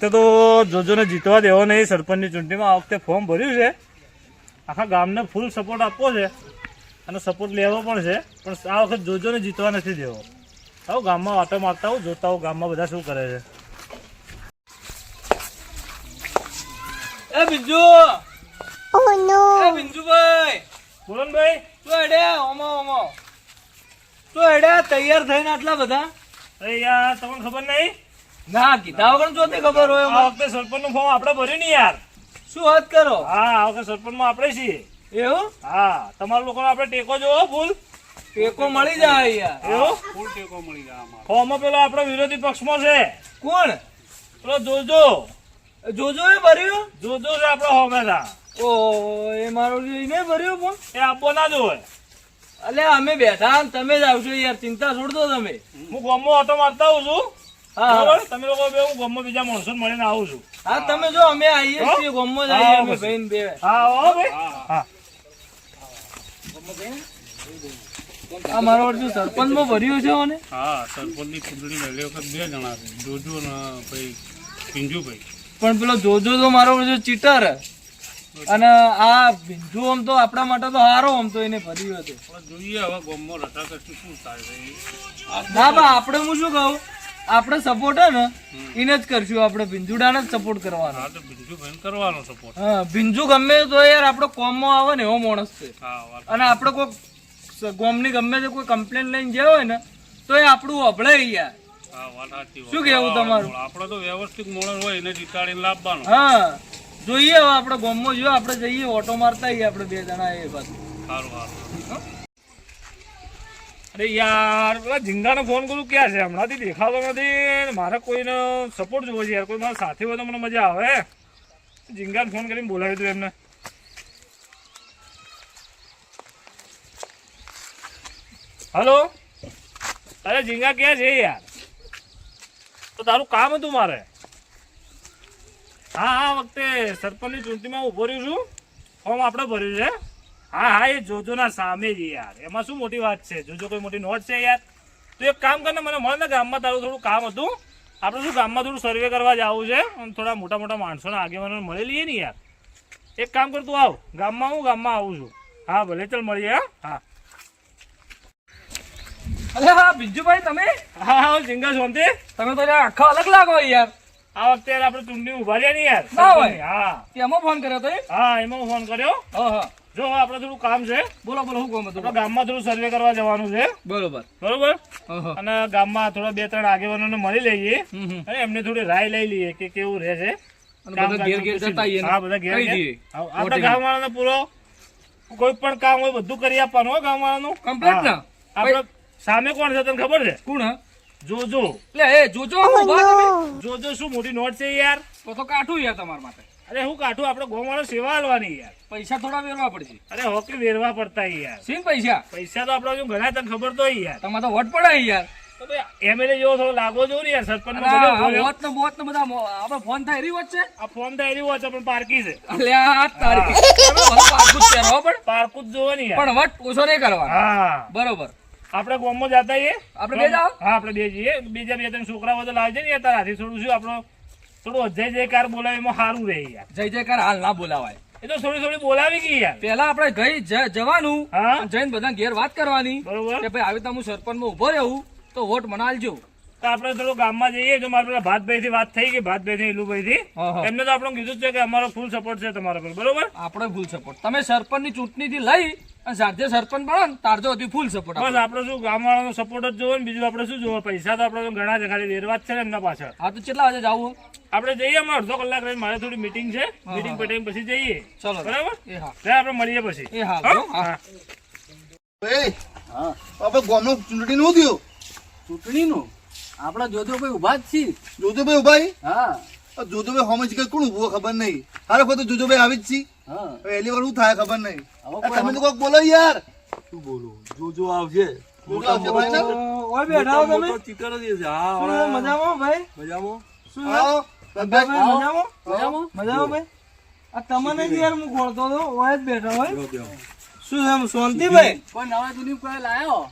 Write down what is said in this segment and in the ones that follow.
વખતે તો જોજોને જીતવા દેવો નહીં સરપંચની ચૂંટણીમાં. આ વખતે ફોર્મ ભર્યું છે, આખા ગામને ફૂલ સપોર્ટ આપવો છે અને સપોર્ટ લેવો પણ છે, પણ આ વખત જોજોને જીતવા નથી દેવો. આવું ગામમાં વાતો મારતા આવું, જોતા આવું ગામમાં બધા શું કરે છે. એ બિંજુ, એ બિંજુભાઈ, બોલો ને ભાઈ. તો હેડ્યા ઓમો તો હેડ્યા તૈયાર થઈને આટલા બધા? અરે યાર તમને ખબર નહીં? ના કીધા વગર જોતી ખબર હોય. આ વખતે સરપંચનું ફોર્મ આપણે ભર્યું નહીં યાર. શું વાત કરો? હા, આ વખતે સરપંચમાં આપણે છીએ. એવું? હા, તમારા લોકોને આપણે ટેકો જોવો ફૂલ ટેકો મળી જાય યાર. એવું ફૂલ ટેકો મળી જાય અમારે. ફોર્મમાં પેલો આપણો વિરોધી પક્ષમાં છે કોણ? પેલો જોજો જોજો એ ભર્યું? જોજો છે આપણો હોમેદા. ઓ એ મારું એને ભર્યું પણ? એ આપવો ના જોવે. અલે અમે બેઠા ને તમે જ આવશો યાર, ચિંતા છોડ દો તમે. હું ગામમાં ઓટો મારતા આવું છું. હા બરાબર, તમે લોકો બે હું ગામમાં બીજા માણસો મળીને આવું છું. હા તમે જો અમે આવીએ છીએ ગામમાં જ આવીએ અમે ભાઈ બે. હા આવો ભાઈ. હા આ મારો અર્જુન સરપંચ માં ભર્યું છે ને? હા, સરપંચની ચૂંટણી પહેલી વખત 2 જણા છે, જોજો ને ભાઈ પિંજુભાઈ. પણ પેલો જોજો તો મારો અર્જુન ચીટર, અને આ બિંજુ આમ તો આપણા માટે તો હારો આમ તો એને ભર્યું હતું. પણ જોઈએ હવે ગામમાં રટા કરશું શું થાય છે. ના બા આપણે હું શું કહું, આપણે સપોર્ટ હે ને એને જ કરશું, આપણે બિંજુડાને જ સપોર્ટ કરવાનો. હા, તો પિંજુભાઈ કરવાનો સપોર્ટ. હા બિંજુ ગમે તો યાર આપણો કોમમાં આવે ને એવો માણસ છે. હા, વાત. અને આપણે કોઈ ગોમની ગમે તે કોઈ કમ્પ્લેન લઈને ગયા હોય ને તો એ આપણું અભળે યાર. હા, વાત સાચી. શું કહેવું તમારું? આપણે તો વ્યવસ્થિત મોણસ હોય એને જીતાડીને લાવવાનો. હા જોઈએ હવે આપણે ગોમમાં જોઈએ, આપણે જઈએ ઓટો મારતા આવીએ આપણે 2 જણા એ બાજુ. સારું સારું. અરે યાર પેલા ઝીંગાને ફોન કરું ક્યાં છે? હમણાંથી દેખાતો નથી ને મારે કોઈને સપોર્ટ જોવો છે યાર. કોઈ મારા સાથે હોય તો મને મજા આવે. ઝીંગાને ફોન કરીને બોલાવી દઉં એમને. હલો, અરે ઝીંગા ક્યાં છે યાર? તો તારું કામ હતું મારે. હા આ વખતે સરપંચની ચૂંટણીમાં ઉભો રહ્યું છું. ફોર્મ આપણે ભર્યું છે. હા હા, એ જોજોના સામે જ યાર. એમાં શું મોટી વાત છે? જોજો કોઈ મોટી નોટ છે યાર? તું એક કામ કર ને, મને મળે ને ગામમાં, તારું થોડું કામ હતું. આપણે શું ગામમાં થોડું સર્વે કરવા જવું છે અને થોડા મોટા મોટા માણસોના આગેવાનોને મળી લઈએ ને યાર. એક કામ કર, તું આવ ગામમાં, હું ગામમાં આવું છું. હા ભલે, ચાલ મળીએ. હા અરે હા બિંજુભાઈ તમે? હા હા, ઝીંગા શાંતિ. તમે તો યાર આખા અલગ લાગો યાર. આ વખતે યાર આપણે ચૂંટણી ઉભા રહ્યા ને યાર. ના હોય. હા એમાં ફોન કર્યો તો? હા, એમાં હું ફોન કર્યો. હા હા જો આપણે થોડું કામ છે. બોલો બોલો, શું કામ હતું? આપણે ગામમાં થોડું સર્વે કરવા જવાનું છે. બરોબર. બરોબર. હા અને ગામમાં થોડા 2-3 આગેવાનોને મળી લઈએ અને એમને થોડી રાય લઈ લઈએ કે કેવું રહે છે. બધા ઘેર ઘેર જતા આવીએ. હા, બધા ઘેર કહી ઘેર. દઈએ. આપણે ગામવાળાને પૂરો કોઈ પણ કામ હોય બધું કરી આપવાનું હો ગામવાળાનું. કમ્પ્લીટ ને? આપણે સામે કોણ છે તને ખબર છે? કોણ હે? જોજો. લે એ જોજો ઉભા તમે. જોજો શું મોટી નોટ છે યાર? તો કાઠું યાર તમારા માટે. અરે હું કાઠું, આપણે ગામવાળો સેવા આલવાની યાર. પૈસા થોડા વેરવા પડશે. અરે હોકી વેરવા પડતા યાર. સીન પૈસા પૈસા તો આપણે ઘણા તને ખબર તો હોય યાર. તમારે તો વટ પડે યાર. તો ભાઈ એમએલએ જેવો થોડો લાગો જો ને યાર. સરપંચ વોટ ને બોટ ને બધા આપણે ફોન થાય એરી વચ્ચે. આ ફોન તો એરી હોય છે પણ પારકી છે. અલ્યા તારીખ પારકું જ પહેરો પણ. પારકું જ જોવો ને યાર. પણ વટ ઓછો નહીં કરવાનો. હા બરોબર. આપણે ગામમાં જતા આવીએ. આપણે બે જાઓ? હા આપણે બે જઈએ. બીજા 2-3 છોકરાઓ તો લાવજે ને યાર. તારા હાથી થોડું શું આપણો થોડું જય જયકાર બોલાવે એમાં સારું રહે યાર. જય જયકાર હાલ ના બોલાવાય. એ તો થોડી થોડી બોલાવી ગઈ યાર. પેલા આપણે ગઈ જવાનું, હા જઈને બધા ઘેર વાત કરવાની બરોબર. કે ભાઈ આવી તો હું સરપંચમાં ઉભો રહું તો વોટ મને આલજો. તો આપણે થોડું ગામમાં જઈએ. જો મારા પેલા ભાતભાઈ થી વાત થઈ ગઈ, ભાતભાઈ થી ઇલુભાઈ થી. હા, હા. એમને તો આપણે કીધું જ છે કે અમારો ફૂલ સપોર્ટ છે તમારા પર. બરોબર. આપણે ફૂલ સપોર્ટ. તમે સરપંચની ચૂંટણી થી લઈ અને સાથે સરપંચ બનો ને તારજો હતી ફૂલ સપોર્ટ. બસ આપણે શું ગામવાળાનો સપોર્ટ જ જોવો ને બીજું આપણે શું જોવો? પૈસા તો આપણે તો ઘણા છે, ખાલી વેરવા જ છે ને એમના પાછળ. હા તો કેટલા વાગે જાવું? આપણે જઈએ, અમે અડધો કલાક રહીને મારે થોડી મીટિંગ છે. મીટિંગ પટાઈને પછી જઈએ. ચલો બરાબર. એ હા લે આપણે મળીએ પછી. એ હા હા? હા. આપણે ગામનો ચૂંટણી નું થયું. ચૂંટણીનું આપડા જોધુભાઈ ઉભા જ છીએ. જોજોભાઈ ઉભાઈ. હા જોજોભાઈ હોમે છે કોણ ઉભો ખબર નહીં. હારે કોઈ તો જોજોભાઈ આવી જ છી. હા પહેલી વાર શું થાય ખબર નહીં. હવે તમે તો કોઈક બોલો યાર. શું બોલું? જોજો આવશે. જોજો આવશે ભાઈ ને. ઓય બેઠા હો તમે? ચિત્ર જ છે. હા શું મજામાં ભાઈ? મજામાં. શું આવો. ભાઈ મજામાં? મજામાં. મજામાં ભાઈ? આ તમને જ યાર હું ખોલતો હતો, ઓય જ બેઠા હોય. શું એમ શાંતિ ભાઈ? કોઈ નવા જૂની કોઈ લાયો?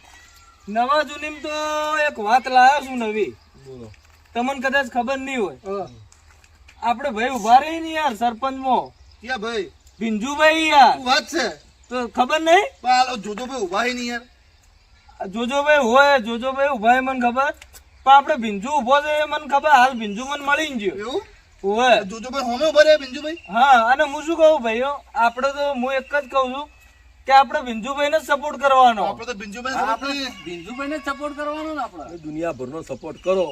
નવા જૂની તો એક વાત લાયો છું નવી. તમને કદાચ ખબર નહીં હોય. આપણે ભાઈ ઉભા રહી ને યાર સરપંચ માં ક્યાં ભાઈ ભીંજુભાઈ યાર શું વાત છે? તો ખબર નહીં પણ આ જોજો ભાઈ ઉભા હી નહીં યાર. જોજોભાઈ હોય જોજોભાઈ ઉભા હે મને ખબર પણ આપણે ભીંજુ ઉભો છે એ મને ખબર હાલ ભીંજુ મને મળી ગયો એવું હોય જોજો ભાઈ હોમે ઉભા રહ્યા બિંજુભાઈ? હા અને હું શું કહું ભાઈઓ આપણે તો હું એક જ કહું છું કે આપણે ભીંજુભાઈ ને સપોર્ટ કરવાનો આપણે તો બિંજુભાઈ આપણે બિંદુભાઈ ને સપોર્ટ કરવાનો ને આપણે દુનિયાભરનો સપોર્ટ કરો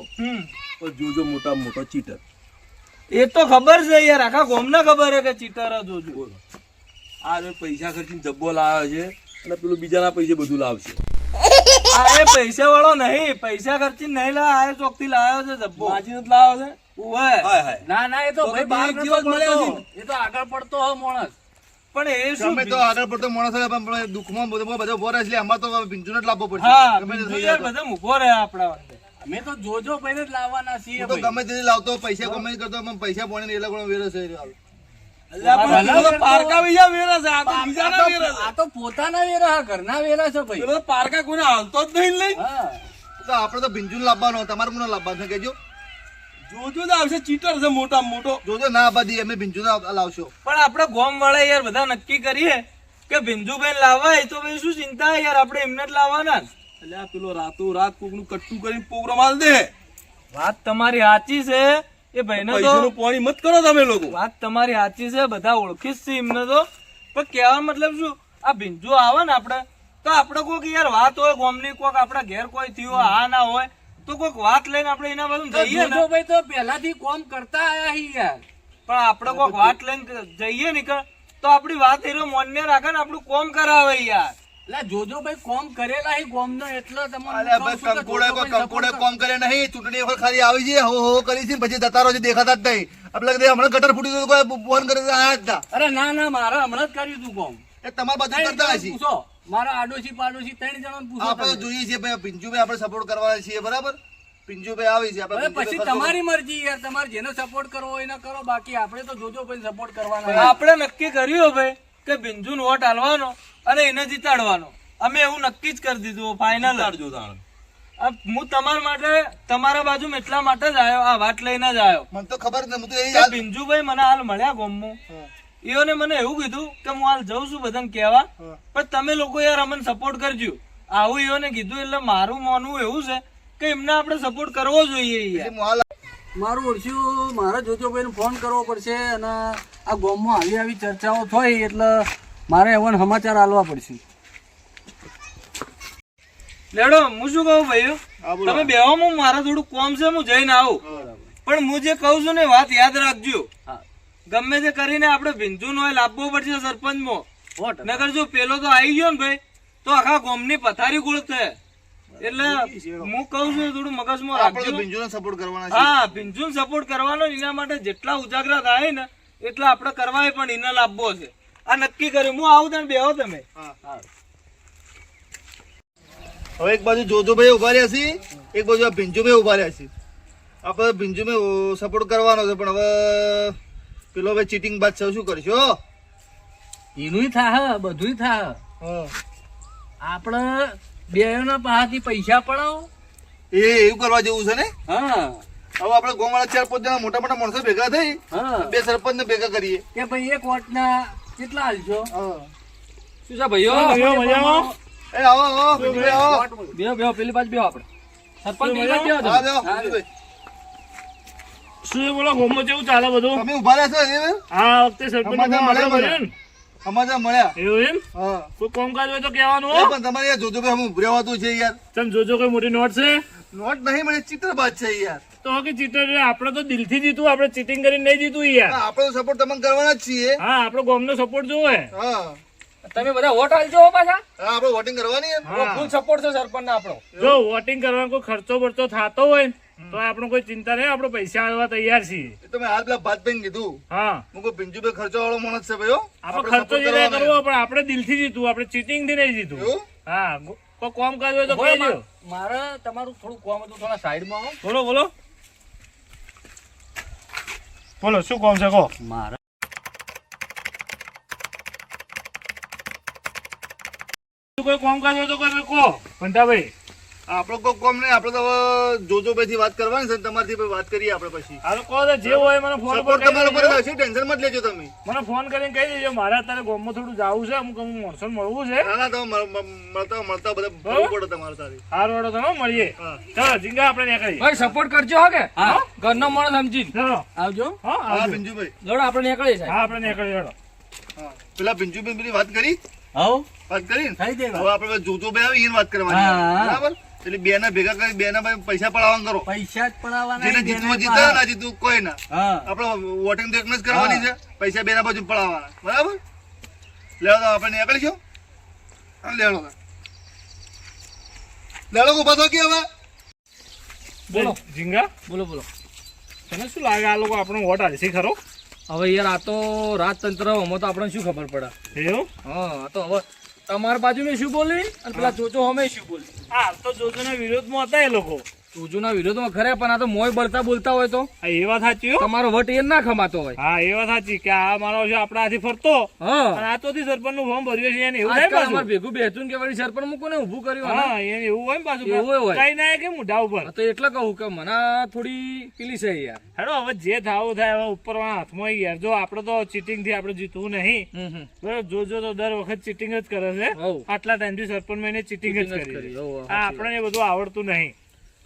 તો જોજો મોટા મોટો ચીટર. એ તો ખબર છે યાર આખા ગામને ખબર છે કે ચીટર જોજો આ રે પૈસા ખર્ચીને જબ્બો લાવે છે અને પેલું બીજાના પૈસે બધું લાવશે. આ એ પૈસા વાળો નહીં પૈસા ખર્ચી નહીં લાવે આ ચોક થી લાવ્યો છે જબ્બો માજીને જ લાવે છે. ઓય હાય હાય. ના ના એ તો તો ભાઈ તો બહાર એક નતો દિવસ મળ્યો પડતો. છે. એ તો આગળ પડતો હો માણસ પણ એ શું ગમે તો આગળ પડતો માણસ હોય, પણ દુઃખમાં બધા ઉભો રહે છે. અમારે તો બિંજુને જ લાવવો પડશે. હા ગમે તે ભીંજુ થઈ યાર જાય તો. બધા ઉભો રહે આપણા વાળે. અમે તો જોજો ભાઈને જ લાવવાના છીએ હું તો ભાઈ. ગમે તે લાવતો પૈસા કમાઈ કરતો પણ પૈસા પોણે એ લોકો વેરો છે એટલે આપણે પેલો તો પારકા બીજા વેરા છે, આ તો બીજાના વેરા છે. આ તો પોતાના વેરા ઘરના વેરા છે ભાઈ. પેલો તો પારકા કોઈને હાલતો જ નહીં લઈ. હા તો આપણે તો બિંજુને લાવવાનો, તમારે કોને લાવવાનો છે કહેજો. જોજો જ આવશે, ચીટર છે મોટામાં મોટો. જોજો ના બધી અમે બિંજુને લાવશો. પણ આપણે ગોમ વાળા યાર બધા નક્કી કરીએ કે ભીંજુભાઈ લાવાય તો ભાઈ શું ચિંતા યાર આપણે એમને જ લાવવાના ને. એટલે આ પેલો રાત કોકનું કટ્ટું કરીને પ્રોગ્રામ આલ દે. વાત તમારી સાચી છે એ ભાઈને તો પૈસાનું પાણી મત કરો તમે લોકો. વાત તમારી સાચી છે બધા ઓળખી જ છે એમને તો પણ કહેવાનો મતલબ શું આ ભીંજુ આવે ને આપણે તો આપણે કોઈક યાર વાત હોય ગોમની કોઈક આપણા ઘેર કોઈ થયું હોય આ ના હોય તો કોઈક વાત લઈને આપણે એના બાજુ તો જઈએ ને જોજો ભાઈ તો પહેલાથી કોમ કરતા આયા હી યાર. પણ આપણે કોઈક વાત લઈને જઈએ ને કે તો આપણી વાત એનો માન્ય રાખે ને આપણું કોમ કરાવે યાર. એટલે જોજો ભાઈ કોમ કરેલા હી ગોમનો એટલે તમને અલ્યા ભાઈ કંકોડે કોમ કરે નહીં. ચૂંટણી વખત ખાલી આવી છે, હો કરી છે, પછી જતા રહો છે, દેખાતા જ નહીં. આપણે કીધું હમણાં ગટર ફૂટી ગયું, કોઈ ફોન કરે આયા જ ના. અરે ના ના મારે હમણાં જ કર્યું તું કોમ. એ તમારા બાજુ ત્રણ કરતા જણાને હશી. પૂછો મારા આડોશી પાડોશી 3 જણાને પૂછો આપણે તમે. જોઈએ છીએ ભાઈ પિંજુભાઈ આપણે સપોર્ટ કરવાના છીએ, બરાબર. પિંજુભાઈ આવી છે હવે આપણે પછી પિંજુભાઈ તમારી મરજી યાર તમારે જેને સપોર્ટ કરવો હોય એને કરો બાકી આપણે તો જોજો ભાઈ સપોર્ટ કરવાના. આપણે નક્કી કર્યું ભાઈ કે ભીંજુ વોટ હાલવાનો અને એને જીતાડવાનો અમે એવું નક્કી જ કરી દીધું ફાઇનલ. ચાલજો તાણ. હું તમારા માટે તમારા બાજુ એટલા માટે જ આવ્યો આ વાત લઈને જ આવ્યો મને તો ખબર જ નહીં. હું તો એ કે યાદ ભીંજુભાઈ મને હાલ મળ્યા ગોમમાં એઓને મને એવું કીધું કે હું હાલ જઉં છું બધાને કહેવા પણ તમે લોકો યાર અમને સપોર્ટ કરજો આવું એઓને કીધું એટલે મારું માનવું એવું છે કે એમને આપણે સપોર્ટ કરવો જોઈએ યાર. હું હાલ મારું ઓળખ્યું મારે જોજો ભાઈને ફોન કરવો પડશે અને આ ગામમાં આવી ચર્ચાઓ થઈ એટલે મારે એવા સમાચાર આલવા પડશે. લેડો હું શું કહું ભાઈઓ તમે બેવામાં મારે થોડું કોમ છે હું જઈને આવું પણ હું જે કહું છું ને વાત યાદ રાખજો. હા ગમે તે કરીને આપણે ભીંજુ નો લાવવો પડશે સરપંચમાં. વોટ નગર જો પેલો તો આવી ગયો ને ભાઈ તો આખા ગામની પથારી ગુળ થાય એટલે હું કહું છું થોડું મગજમાં આપણે તો રાખજો. બિંજુને સપોર્ટ કરવાના છે. હા ભીંજુ સપોર્ટ કરવાનો ને એના માટે જેટલા ઉજાગરા થાય ને એટલા આપણે કરવાય પણ એને લાવવો છે આ નક્કી કર્યું. હું આવું તને બેહો તમે. હા હવે એક બાજુ જોજોભાઈ ઉભા રહ્યા છે, એક બાજુ આ ભીંજુભાઈ ઉભા રહ્યા છે. આપણે ભીંજુભાઈ સપોર્ટ કરવાનો છે પણ હવે પેલો ભાઈ ચીટિંગ બાદ છે, શું કરશો? એનું થાહ બધું થાહ આપણે બેના પાસેથી પૈસા પડાવો. એ એવું કરવા જેવું છે ને. હા હવે આપણે ગામવાળા 4-5 જણા મોટા મોટા માણસો ભેગા થઈ હા બે સરપંચ ને ભેગા કરીએ. કે ભાઈ એક વોટના કેટલા હાલશો? શું છે ભાઈઓ? મજામાં? એ આવો આવો ભીંજુભાઈ આવો. બેહો પેલી બાજુ બેહો આપણે સરપંચ પેલી બાજુ બેહો હા, તમે. બેહો, ભીંજુભાઈ. શું એ બોલો હોમમાં કેવું ચાલે બધું? તમે ઉભા રહ્યા છો એને? આ વખતે સરપંચ સમાચાર કામ આપણે મળ્યા કર્યું ને? સમાચાર મળ્યા. એવું એમ? હા કોઈ કામકાજ હોય તો કહેવાનું એ હો. પણ તમારે યાર જોજોભાઈ હું ઉભર્યા હોતું છે યાર. તમે જોજો કોઈ મોટી નોટ છે નોટ નહીં મળે, ચિત્રબાજ છે યાર. તો કે ચીટર આપણે તો દિલથી જીતું આપણે ચીટિંગ કરીને નહીં જીતું યાર. આપણે તો સપોર્ટ તમને કરવાના જ છીએ. હા આપણો ગામનો સપોર્ટ જોવે. હા તમે બધા વોટ આલજો પાછા. હા, આપણે વોટિંગ કરવાની એમ. હા. ફૂલ સપોર્ટ છે સરપંચ આપણો. જો વોટિંગ કરવાનો કોઈ ખર્ચો બરચો થતો હોય ને, તો આપણો કોઈ ચિંતા નહીં, આપણે પૈસા આવવા તૈયાર છીએ. એ તો મેં હાલ પેલા ભાતભાઈને કીધું. હા હું કહું ભીંજુભાઈ ખર્ચો વાળો માણસ છે ભાઈ હો. આપણે આપણે ખર્ચો support જે કરવાનો કરવો પણ આપણે દિલથી જીતવું, આપણે ચીટિંગ થી નહીં જીતવું. એવું? હા કોઈ કામકાજ હોય તો કહેજો. મારે તમારું થોડું કામ હતું થોડા સાઈડમાં આવો. બોલો બોલો બોલો શું કામ છે કહો. મારે કોઈ કામકાજ હોય તો કહો ભંટાભાઈ. આપણો કોઈ કોમ નહીં, આપણે તો હવે જોજોભાઈ થી વાત કરવાની છે, તમારથી પછી વાત કરીએ આપણે પછી. હાલો કહો તો જે હોય મને ફોન સપોર્ટ પર તમારો કરી પર દેજો. હશે, ટેન્શન મત લેજો તમે. મને ફોન કરીને કહી દેજો મારે અત્યારે ગામમાં થોડું જવું છે, અમુક માણસો મળવું છે. ના ના તમે મળતા બધા ફરવું પડે તમારે તારી. હાર વાળો તમે મળીએ. હા. ચાલો જીંગા આપણે નીકળીએ. ભાઈ સપોર્ટ કરજો હો કે હા ઘરનો માણસ સમજીને. ચાલો આવજો. હા હા આવજો. પિંજુભાઈ. જોડો આપણે નીકળીએ સાહેબ. હા આપણે નીકળીએ. ચાલો. હા પેલા પિંજુભાઈ પેલી વાત કરી, આવો વાત કરી ને? થઈ જાય હવે આપણે જોજોભાઈ આવે એને વાત કરવાની હા, હા. બરાબર. એટલે બે ના ભેગા કરી બે ના પૈસા પડાવવાનું કરો. પૈસા જ પડાવવાના જેને જેને જીતવું જીતે, ના જીતવું કોઈ ના. હા આપણે વોટિંગ તો એકને જ કરવાની છે, પૈસા બે ના બાજુ પડાવવાના બરાબર. લેવો તો આપણે નીકળીશું. લેડો લેડો ઉભા થો કે હવે બોલો જીંગા, બોલો બોલો. તને શું લાગે આ લોકો આપણો વોટ હાલશે ખરો? હવે યાર આ તો રાજતંત્ર આમાં તો આપણને શું ખબર પડે. એવું? હા આ તો હવે તમારી બાજુ મેં શું બોલી અને પેલા જોજો અમે શું બોલી. હાલ તો જોજોના વિરોધમાં હતા એ લોકો. જોજોના વિરોધમાં ખરે પણ આ તો મોય બળતા બોલતા હોય તો આ એ વાત સાચી હો. તમારો વટ એ ના ખમાતો હોય. હા એ વાત સાચી કે આ મારો છે આપણા હાથી ફરતો હા અને આ તો સરપંચ નું ફોર્મ ભર્યું છે એને એવું થાય આજકાલ પાછું. અમારે ભેગું બેઠું કે વળી સરપંચ મૂકું ઊભું કર્યું અને હા એને એવું હોય ને પાછું એવું હોય. કઈ ના કે મોઢા ઉપર. તો એટલે કહું કે મને થોડી પેલી છે યાર. હેડો હવે જે થાવું થાય હવે ઉપર હાથમાં આવી યાર. જો આપડે તો ચીટિંગ થી આપડે જીતવું નહીં. બરાબર જોજો તો દર વખત ચીટિંગ જ કરે છે. હઉ. આટલા ટાઈમ થી સરપંચ મેં ચીટિંગ જ Cheating જ કરી કરી. છે. હઉ, આ આપણને એ બધું આવડતું નહીં.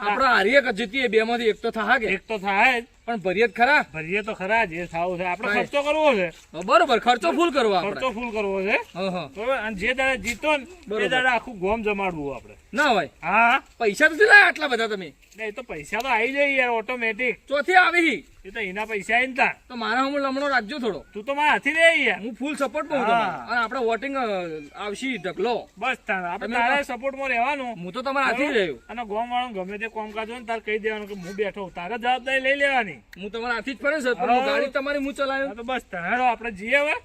આપડે હારીએ કે જીતીએ બે માંથી એક તો થા કે એક તો થાય જ, પણ ભરીએ જ ખરા. ભરીએ તો ખરા જે થાવું થાય. આપડે right. ખર્ચો કરવો છે, બરોબર ખર્ચો ફૂલ કરવો આપણે. ખર્ચો ફૂલ કરવો છે. હા હા બરાબર અને જે દાડે જીતો ને બરોબર. એ દાડે આખું ગોમ જમાડવું આપડે. ના હોય હા પૈસા તો લાયા આટલા બધા તમે એટલે એ તો પૈસા તો આવી જાય યાર ઓટોમેટિક. ચોથી આવી એ તો એના પૈસા આવીને તા. તો મારા હું લમણો રાખજો થોડો. તું તો મારા હાથી રે યાર. હું ફૂલ સપોર્ટ બહુ હા. અને આપણે વોટિંગ આવશી ઢગલો. બસ તારે આપણે તમે તારા સપોર્ટમાં રહેવાનું. હું તો તમારા હાથી જ રહ્યું. અને ગોમ વાળો ગમે તે કામકાજ હોય ને તારે કહી દેવાનું કે હું બેઠો છું. તારે જવાબદારી લઈ લેવાની. હું તમારા હાથી જ ફરે સર પણ હા. ગાડી તમારી હું હા ચલાવ્યું. તો બસ તારે હેડો આપણે જઈએ હવે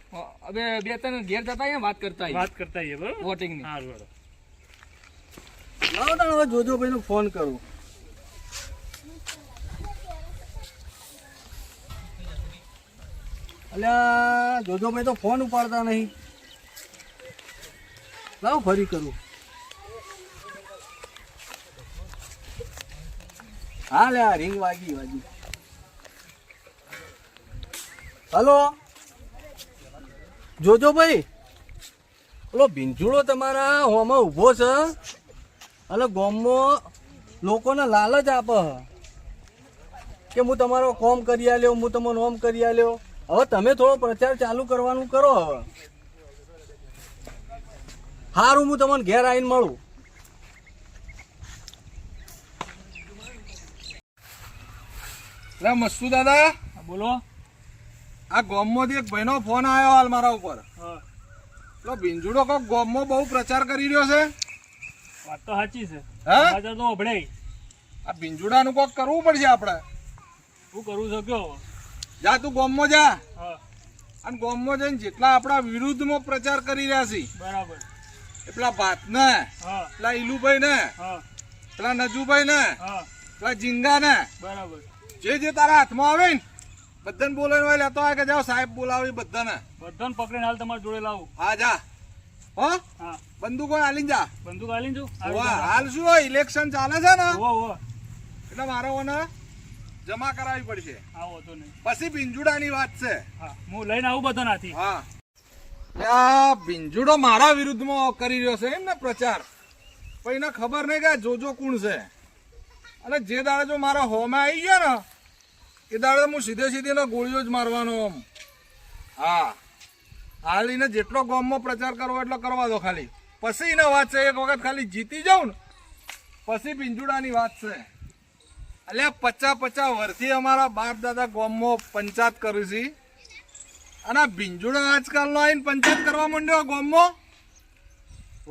હવે બે ત્રણ ઘેર જતા અહીંયા વાત કરતા વાત કરતા આવીએ બરોબર. વોટિંગ ની. સારું હેડો. લાવો તાણ હવે જોજોભાઈ નો ફોન કરું. અલ્યા જોજોભાઈ તો ફોન ઉપાડતા નહીં. લાવો ફરી કરું. હા લે આ રિંગ વાગી. હલો જોજોભાઈ, ઓલો ભીંજુડો તમારા હોમાં ઊભો છે અને ગામમાં લોકોને લાલચ આપે કે હું તમારો કોમ કરી આલ્યો, હું તમારો ઓમ કરી આલ્યો. હવે તમે થોડો પ્રચાર ચાલુ કરવાનું કરો. હવે સારું હું તમને ઘેર આવીને મળું. મસ્તુ દાદા બોલો. આ ગામમાંથી એક ભાઈનો ફોન આવ્યો હાલ મારા ઉપર. પેલો ભીંજુડો કોક ગામમાં બહુ પ્રચાર કરી રહ્યો છે. વાત તો સાચી છે. હે સમાચાર તો અભળે. આ ભીંજુડાનું કોક કરવું પડશે આપણે. શું કરવું છે કયો? જા તું ગામમાં જા હા અને ગામમાં જઈને જેટલા આપણા વિરુદ્ધમાં પ્રચાર કરી રહ્યા છે બરાબર. એ પેલા ભાતને, હા પેલા ઈલુભાઈ ને, હા પેલા નજુભાઈ ને, હા પેલા જીંગા ને, બરાબર. જે તારા હાથમાં આવે ને બધાને બોલાવીને હોય લેતો આવે કે જાઓ સાહેબ બોલાવી બધાને. બધાને પકડીને હાલ તમારી જોડે લાવું. હા જા હો હા બંદૂકો હાલીને જા. બંદૂક હાલીને જવું. હોવા, હાલ શું હોય ઇલેક્શન ચાલે છે ને ઓહો એટલે મારે ઓને જમા કરાવવી પડશે. આવો તો નહીં. પછી ભીંજુડાની વાત છે. હા હું લઈને આવું બધા નાથી. હા આ ભીંજુડો મારા વિરુદ્ધમાં કરી રહ્યો છે એમ ને પ્રચાર. પણ એને ખબર નહીં કે આ જોજો કોણ છે. અને જે દાડે જો મારા હોમે આવી ગયા ને એ દાડે હું સીધે સીધી ગોળીઓ જ મારવાનો આમ. હા હાલ એને જેટલો ગામમાં પ્રચાર કરવો એટલો કરવા દો ખાલી. પછી એને વાત છે એક વખત ખાલી જીતી જાઉં ને પછી ભીંજુડાની વાત છે. અલ્યા 50 વર્ષથી અમારા બાપ દાદા ગામમાં પંચાયત કરી છે અને આ ભીંજુડો આજકાલનો આવીને પંચાયત કરવા માંડ્યો ગામમાં.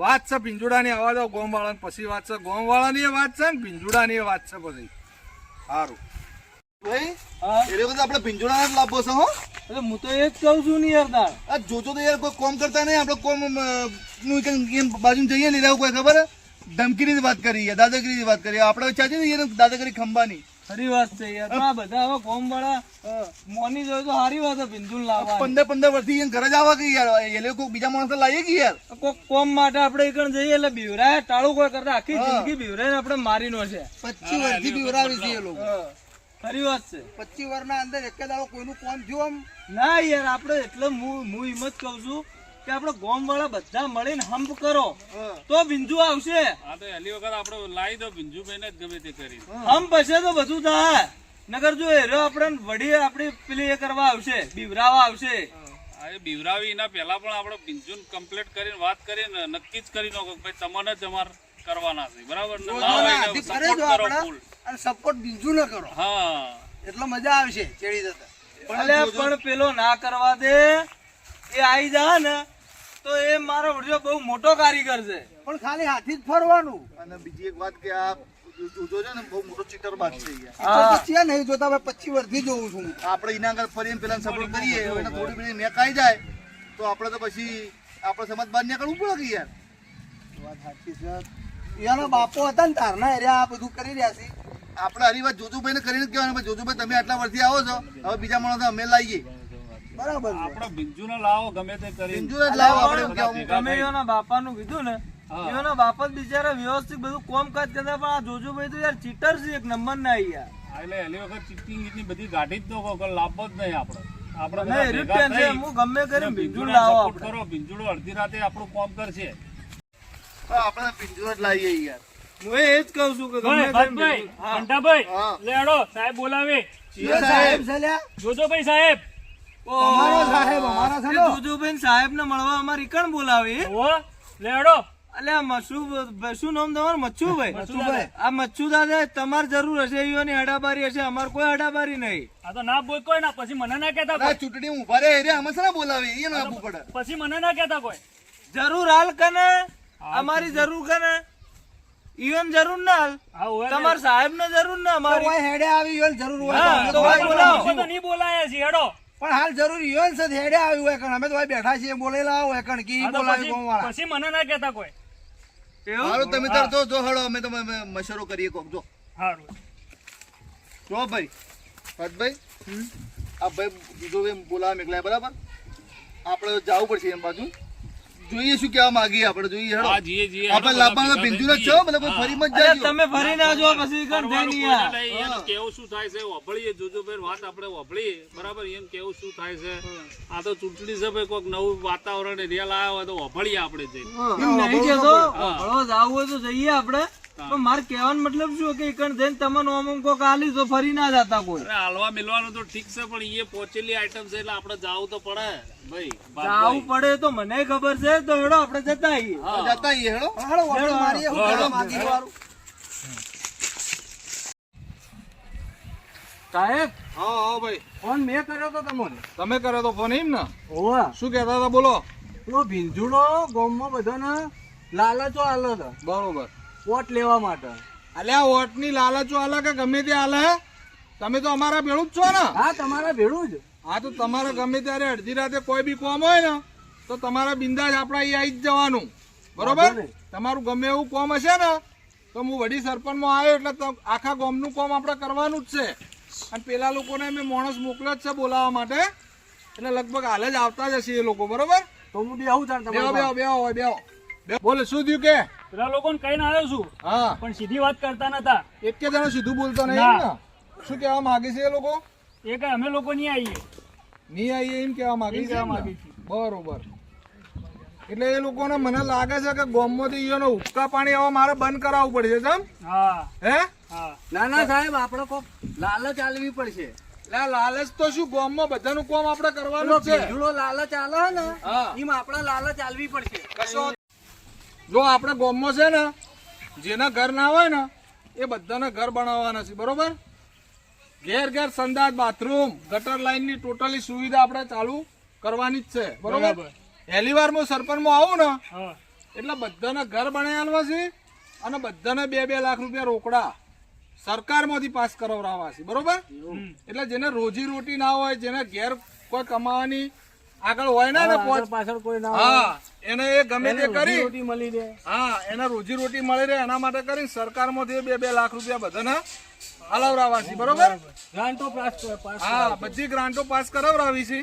વાત છે ભીંજુડાની આવા દો ગામ વાળાને પછી વાત છે ગામ વાળાની એ વાત છે ને ભીંજુડાની એ વાત છે પછી. સારું ભાઈ હા એ લોકો તો આપણે પિંજોડા જ લાભો છે હો. એટલે હું તો એ જ કહું છું ને યાર તાર. આ જોજો તો યાર કોઈ કોમ કરતા નહીં. આપણે કોમ નું એમ બાજુ જઈએ ને એટલે કોઈ ખબર હે? ધમકીની જ વાત કરી, દાદાગીરીની વાત કરી. આપણે ચાચી ને દાદાગીરી ખંભાની ખરી વાત છે યાર પણ આ બધા હવે કોમ વાળા મોની જોઈ તો સારી વાત છે ભીંજુલ લાવવા 15 વર્ષથી એને ઘરે જ આવા કે યાર એ લોકો બીજા માણસ લાવીએ કે યાર કોક કોમ માટે આપણે એકણ જઈએ એટલે બીવરાય ટાળું કોઈ કરતા આખી જિંદગી બીવરાય આપણે મારી નો છે 25 વર્ષથી બીવરાવી છે એ લોકો ખરી વાત છે 25 વર્ષના અંદર એક જ દાડો કોઈનું કોમ થયું આમ ના યાર આપણે એટલે હું હિંમત કહું છું કે આપણે ગોમ વાળા બધા મળીને હંપ કરો તો ભીંજુ આવશે આ તો પહેલી વખત આપણે લાવી દો ભીંજુભાઈ ને જ ગમે તે કરી હંપ હશે તો બધું થાય નગર જો હેરો આપણે વડી આપણી પેલી એ કરવા આવશે બીવરાવા આવશે આ એ બીવરાવી એના પહેલા પણ આપણે ભીંજુન કમ્પ્લીટ કરીને વાત કરીને નક્કી જ કરી નાખો કે ભાઈ તમને જ અમાર કરવાના છે બરાબર ને ના હોય ને આથી કરે support જો કરો આપણે full. અને સપોર્ટ બીજું ન કરો હા એટલે મજા આવશે ચેડી જતા અલ્યા પણ પેલો ના કરવા દે એ આઈ જા ને તો એ મારો વડજો બહુ મોટો કારીગર છે પણ ખાલી હાથી જ ફરવાનું અને બીજી એક વાત કે આ ઉજો છે ને બહુ મોટો ચીટર બાદ છે યાર તો છે નહીં જોતા ભાઈ 25 વર્ષથી જોઉં છું હું. આપણે એના આગળ ફરીને પેલા સપોર્ટ કરીએ હવે એને થોડી બધી નેક આવી જાય તો આપણે તો પછી આપણે સમાજ બહાર નીકળવું પડે કે યાર વાત સાચી છે એનો બાપો હતા ને તારના એરિયા આ બધું કરી રહ્યા છે આપણે હરી વાત જોજુભાઈ ને કરીને જ કહેવાનું ભાઈ જોજુભાઈ તમે આટલા વર્ષથી આવો છો હવે બીજા માણસો અમે લાવીએ બરાબર છે આપણે ભીંજુને લાવો ગમે તે કરી પિંજુ જ લાવો આપણે એમ પણ કહેવું. તમે એના બાપાનું કીધું ને એના બાપા જ બિચારા વ્યવસ્થિત બધું કોમકાજ કરતા પણ આ જોજુભાઈ તો યાર ચીટર છે એક નંબર ના યાર એટલે પહેલી વખત ચીટિંગ એટલી બધી ગાઢી જ તો કોઈ લાભ જ નહીં આપણે આપણે મને બધા એરી ભેગા ટેન્શન, થઈ હું ગમે કરીને અને ભીંજુને ભીંજુને લાવો support આપણે. કરો ભીંજુડો અડધી રાતે આપણું કામ કરશે તો આપણે પિંજુ જ લાવીએ યાર હું એ જ કહું છું કે ગમે ઓય, કરીને ભરતભાઈ, ભીંજુ- હા. ઘંટાભાઈ, હા. લેડો સાહેબ બોલાવે એ સાહેબ છે લ્યા જોજોભાઈ સાહેબ અમારો સાહેબ અમારા છે એ ને જોજુભાઈ સાહેબ ને મળવા અમારી કણ બોલાવી ઓ લેડો અલ્યા શું નામ તમારું મચ્છુભાઈ મચ્છુભાઈ. આ મચ્છુ દાદા તમારે જરૂર હશે એની હડાબારી હશે અમારે કોઈ હડાબારી નહીં આ તો ના બોલ કોઈ ના પછી મને ના કહેતા આ કોઈ ચૂંટણી ઉભા રહે રે અમે શા બોલાવે એ ના આપવું પડે પછી મને ના કહેતા કોઈ જરૂર હાલ કને અમારી જરૂર કને ઈવન જરૂર ના હાલ હા હોય ને. તમારા સાહેબ ને જરૂર ના અમારી કોઈ હેડે આવી હોય ને જરૂર હોય હા, અમે તો તો ભાઈ હોય બોલાવો. પછી તો નહીં બોલાયા છીએ હેડો પણ હાલ જરૂરી હોય ને સદ હેડે આવ્યું હોય કણ અમે તો ભાઈ બેઠા છીએ બોલેલા હોય કણ કી આ તો બોલાવી કોમ વાળા પછી મને ના કહેતા કોઈ એવું? હાલો તમે તાર જો હળો અમે તમે મશરો કરીએ કોક જો સારું જો ભાઈ ભરતભાઈ આ ભાઈ બીજો બોલાવા મેકલાય બરાબર આપણે જવું પડશે એમ બાજુ જોઈએ શું કેવા માંગીએ આપણે જોઈએ હેડો હા જીએ જીએ આપણે લાંબાના પિંજુ જ છો બધા કોઈ ફરી મત અરે જાજો તમે ફરી ના જો પછી કણ જઈ નહીં યાર. એનું કેવું શું થાય છે વભળીએ જોજોભાઈ વાત આપણે વભળીએ બરાબર એમ કેવું શું થાય છે આ તો ચૂંટણી છે ભાઈ કોઈક નવું વાતાવરણ રિયલ આવ્યો હોય તો વભળીએ આપણે જઈને એમ નહીં કહેતો હળવા જાવું હોય તો જઈએ આપણે પણ મારે કહેવાનો મતલબ શું કે કણ જઈને તમને ઓમ કોક આલી તો ફરી ના જતા કોઈ અરે હાલવા મિલવાનું તો ઠીક છે પણ એ પહોંચેલી આઈટમ છે એટલે આપણે જાવું તો પડે ભાઈ જાવું પડે તો મને ખબર છે તો હેડો આપણે જતા આવીએ જતા આવીએ હેડો હાલો ઓટો મારીએ હું કરવા માંગી વાળું સાહેબ હા હા ભાઈ ફોન મેં કર્યો તો તમને તમે કર્યો તો ફોન એમ ને ઓવા શું કહેતા હતા બોલો પેલો ભીંજુડો ગામમાં બધાને લાલચો આલે છે બરોબર વોટ લેવા માટે અલ્યા વોટની લાલચો આલે કે ગમે તે આલે તમે તો અમારા ભેળું જ છો ને હા તમારા ભેળું જ હા તો તમારે ગમે ત્યારે અડધી રાતે કોઈ બી કોમ હોય ને તો તમારા બિંદાસ આપણા અહીં આવી જ જવાનું બરોબર વાંધો નહીં. તમારું ગમે એવું કોમ હશે ને તો હું વડી સરપંચમાં આવ્યો એટલે આખા ગામનું કોમ આપણે કરવાનું જ છે અને પેલા લોકોને મેં માણસ મોકલ્યો જ છે બોલાવવા માટે એટલે લગભગ હાલ જ આવતા જ હશે એ લોકો બરોબર તો હું બી આવું ચાલ બેહો તમારા બેહો બેહો બેહો બોલે શું થયું કે પેલા લોકોને કહીને આવ્યો છું હા પણ સીધી વાત કરતા નતા એક કે જણો સીધું બોલતો નહીં ના. એમ ને શું કહેવા માંગે છે એ લોકો એ કઈ અમે લોકો નહીં આવીએ નહીં આવીએ એમ કહેવા માંગે એમ છે કહેવા એમ ને? માંગે છે. બરોબર એટલે એ લોકોને મને લાગે છે કે ગામમાંથી ઈયોનો હુક્કા પાણી હવે મારે બંધ કરાવવું પડશે જમ હા હે હા ના ના સાહેબ આપણે કોક લાલચ આલવી પડશે એટલે આ લાલચ તો શું ગામમાં બધાનું કામ આપણે પેલો કરવાનું જ છે ભીંજુડો લાલચ આલે છે ને હા. એમ આપણે લાલચ આલવી પડશે કશો જો આપણે ગામમાં છે ને જેના ઘર ના હોય ને એ બધાના ઘર બનાવવાના છે બરોબર ઘેર ઘેર સંડાસ બાથરૂમ ગટર લાઈન ની ટોટલી સુવિધા આપણે ચાલુ કરવાની જ છે બરોબર પહેલી વાર હું સરપંચમાં આવું ને હા એટલે બધાના ઘર બનાવવા છે અને બધાને 2-2 લાખ રૂપિયા રોકડા સરકારમાંથી પાસ કરાવડાવવા છે બરોબર એટલે જેને રોજી રોટી ના હોય જેને ઘેર કોઈ કમાવાની આગળ હોય ને આગળ પહોંચ પાછળ કોઈ ના હા એને એ ગમે તે એને કરી રોટી મળી રહે હા એને રોજી રોટી મળી રહે એના માટે કરીને સરકારમાંથી 2-2 લાખ રૂપિયા બધાને હલાવરાવા છે બરોબર ગ્રાન્ટો પાસ હા બધી ગ્રાન્ટો પાસ કરાવરાવી છે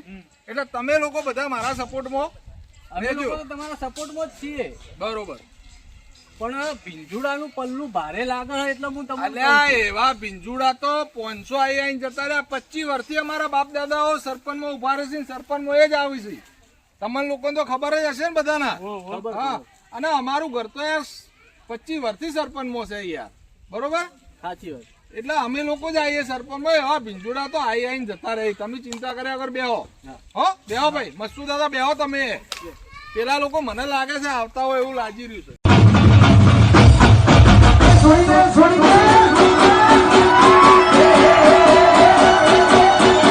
એટલે તમે લોકો બધા મારા સપોર્ટમાં અમે રહેજો. લોકો તો તમારા સપોર્ટમાં જ છીએ બરોબર પણ ભીંજુડાનું પલ્લું ભારે લાગે છે એટલે હું તમને અલ્યા એવા ભીંજુડા તો 500 આઈને જતા રહ્યા 25 વર્ષથી અમારા બાપ દાદાઓ સરપંચમાં ઉભા રહેશે ને સરપંચમાં એ જ આવી છે તમને લોકોને તો ખબર જ હશે ને બધાના હા અને અમારું ઘર તો યાર 25 વર્ષથી સરપંચમાં છે યાર બરોબર સાચી વાત એટલે અમે લોકો જ આવીએ સરપંચમાં એવા ભીંજુડા તો આઈને જતા રહે તમે ચિંતા કર્યા વગર બેહો હો બેહો ભાઈ મસ્તુ દાદા બેહો તમે પેલા લોકો મને લાગે છે આવતા હોય એવું લાગી રહ્યું છે છોડી દે